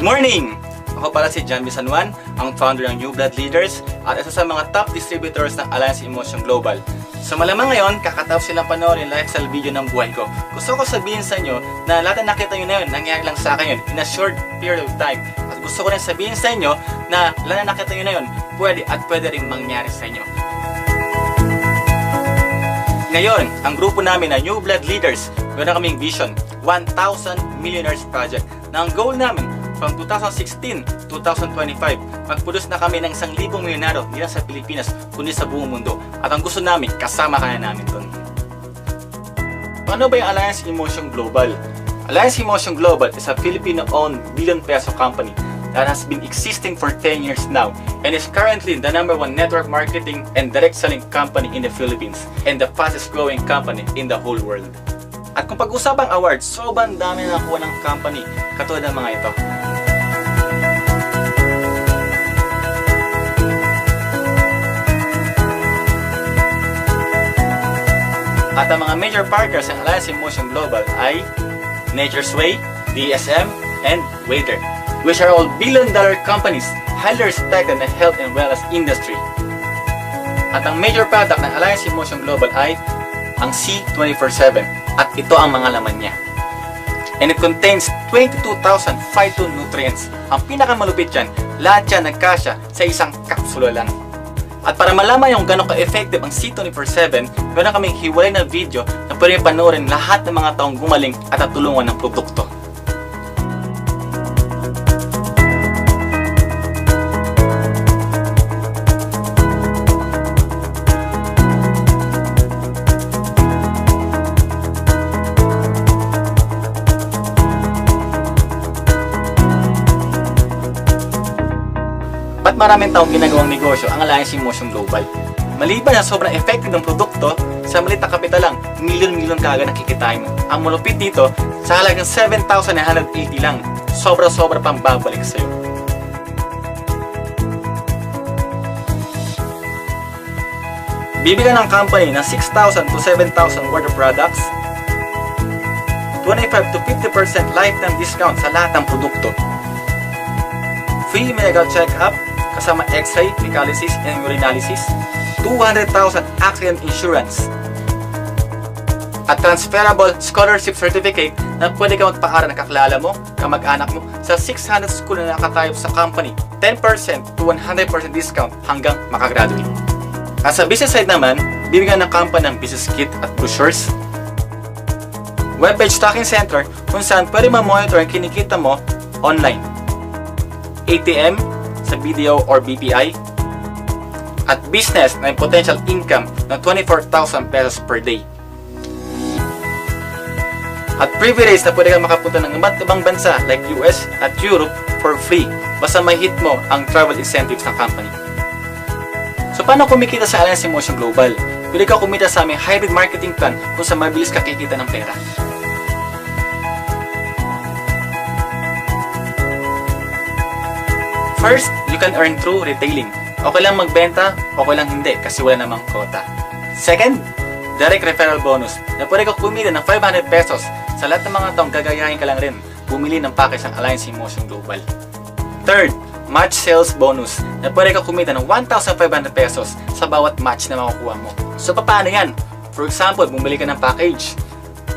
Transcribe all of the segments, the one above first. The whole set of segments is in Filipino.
Good morning! Ako pala si John B. San Juan, ang founder ng New Blood Leaders at isa sa mga top distributors ng Alliance Emotion Global. So malamang ngayon, kakatapos silang panoorin yung lifestyle video ng buhay ko. Gusto ko sabihin sa inyo na lahat na nakita nyo na yun, nangyari lang sa akin yun in a short period of time. At gusto ko rin sabihin sa inyo na lahat na nakita nyo na yun, pwede rin mangyari sa inyo. Ngayon, ang grupo namin na New Blood Leaders, meron kaming vision, 1,000 Millionaires Project, na ang goal namin from 2016 to 2025, mag-produce na kami ng 1,000 milyonaryo hindi lang sa Pilipinas, kundi sa buong mundo. At ang gusto namin, kasama kaya namin doon. Paano ba yung Alliance Emotion Global? Alliance Emotion Global is a Filipino-owned billion-peso company that has been existing for 10 years now and is currently the #1 network marketing and direct selling company in the Philippines and the fastest growing company in the whole world. At kung pag-usapang awards, sobrang dami na nakuha ng company katulad ng mga ito. At ang mga major partners ng Alliance Emotion Global ay Nature's Way, DSM, and Waiter, which are all billion-dollar companies highly respected in the health and wellness industry. At ang major product ng Alliance Emotion Global ay ang C24/7 at ito ang mga laman niya. And it contains 22,000 phytonutrients. Ang pinakamalupit dyan, lahat yan nagkasya sa isang kapsula lang. At para malaman yung gano'ng ka-effective ang C24/7, meron kaming hiwalay na video na pwede panoorin lahat ng mga taong gumaling at natulungan ng produkto. Ba't maraming taong ginagawang negosyo ang Alliance Emotion Global? Maliban na sobrang effective ng produkto, sa maliit na kapital lang, milyon-milyon kaagad nakikitain mo. Ang malupit dito, sa halagang 7,980 lang, sobra-sobra pang babalik sa'yo. Bibigyan ng company ng 6,000 to 7,000 worth of products, 25 to 50% lifetime discount sa lahat ng produkto, free medical check-up, kasama X-ray, fecalysis, and urinalysis, 200,000 accident insurance, at transferable scholarship certificate na pwede ka magpaaral ng kakilala mo, kamag-anak mo, sa 600 school na nakatayo sa company, 10% to 100% discount hanggang makagraduate. At sa business side naman, bibigyan ng company ng business kit at brochures, webpage tracking center kung saan pwede ma-monitor ang kinikita mo online, ATM sa BDO or BPI, at business na potential income ng 24,000 pesos per day. At privilege na pwede kang makapunta ng iba't ibang bansa like US at Europe for free basta may hit mo ang travel incentives ng company. So paano kumikita sa Alliance Emotion Global? Pwede ka kumita sa aming hybrid marketing plan kung saan mabilis ka kikita ng pera. First, you can earn through retailing. Okay lang magbenta, okay lang hindi kasi wala namang quota. Second, direct referral bonus na pwede ka kumita ng 500 pesos sa lahat ng mga taong gagayahin ka lang rin bumili ng package ng Alliance Emotion Global. Third, match sales bonus na pwede ka kumita ng 1,500 pesos sa bawat match na makukuha mo. So paano yan? For example, bumili ka ng package.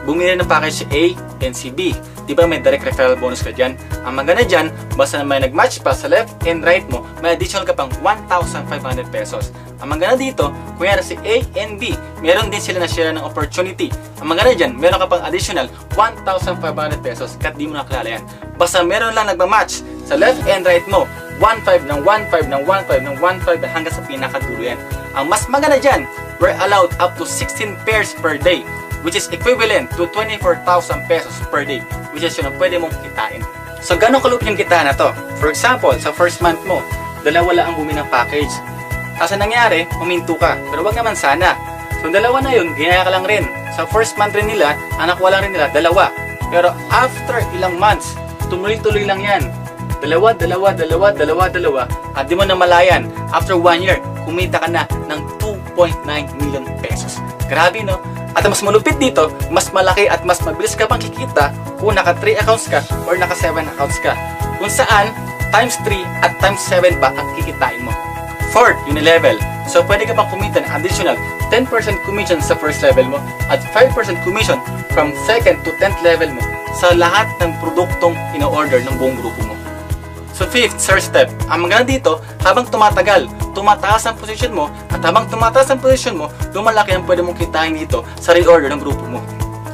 Bumili ng package si A and si B. Diba may direct referral bonus ka dyan? Ang maganda dyan, basta na may nag-match pa sa left and right mo, may additional ka pang 1,500 pesos. Ang maganda dito, kung yan si A and B, meron din sila na share ng opportunity. Ang maganda dyan, meron ka pang additional 1,500 pesos kahit di mo nakilala yan. Basta meron lang nagmamatch sa left and right mo, 1,500 ng 1,500 ng 1,500 ng 1,500 hanggang sa pinakadulo yan. Ang mas maganda dyan, we're allowed up to 16 pairs per day, which is equivalent to 24,000 pesos per day, which is yun ang pwede mong kitain. So, gano'ng kalupit yung kitaan na to? For example, sa first month mo, dalawa lang ang bumili ng package. Kasi nangyari, huminto ka. Pero wag naman sana. So, dalawa na yun, ginaya ka lang rin. Sa first month rin nila, anak wala rin nila, dalawa. Pero after ilang months, tumuloy-tuloy lang yan. Dalawa, at di mo na malayan. After 1 year, kumita ka na ng 2.9 million pesos. Grabe, no? At ang mas malupit dito, mas malaki at mas mabilis ka pang kikita kung naka 3 accounts ka or naka 7 accounts ka. kung saan times 3 at times 7 pa ang kikitain mo. Fourth, unilevel. So pwede ka pang kumita ng additional 10% commission sa first level mo at 5% commission from 2nd to 10th level mo sa lahat ng produktong ino-order ng buong grupo mo. So fifth, third step. Ang maganda dito, habang tumatagal, tumataas ang position mo at habang tumataas ang position mo, lumalaki ang pwede mong kitain dito sa reorder ng grupo mo.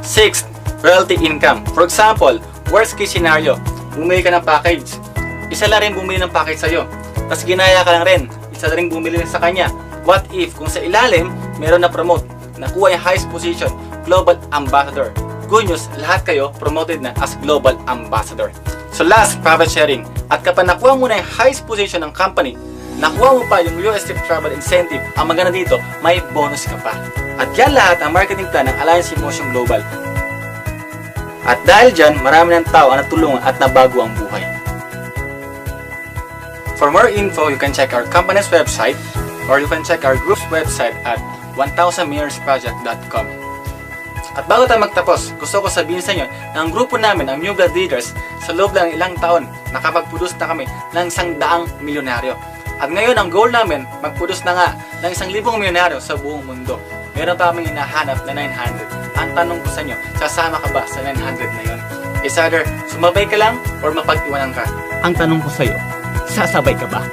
Sixth, royalty income. For example, worst case scenario, bumili ka ng package. Isa lang rin bumili ng package sa'yo. Tapos ginaya ka lang rin. Isa rin bumili sa kanya. What if kung sa ilalim meron na promote, nakuha yung highest position, global ambassador. Good news, lahat kayo promoted na as global ambassador. So last, profit sharing. At kapag nakuha mo na yung highest position ng company, nakuha mo pa yung US trip travel incentive, ang maganda dito, may bonus ka pa. At yan lahat ang marketing plan ng Alliance Emotion Global. At dahil dyan, marami ng tao ang natulungan at nabago ang buhay. For more info, you can check our company's website or you can check our group's website at 1000milliorsproject.com. At bago tayo magtapos, gusto ko sabihin sa inyo na ang grupo namin, ang New Blood Leaders, sa loob lang ng ilang taon, nakapag-produce na kami ng 100 milyonaryo. At ngayon, ang goal namin, mag-produce na nga ng 1,000 milyonaryo sa buong mundo. Meron pa kaming hinahanap na 900. Ang tanong ko sa inyo, sasama ka ba sa 900 na yun? It's either sumabay ka lang or mapag-iwanan ka. Ang tanong ko sa'yo, sasabay ka ba?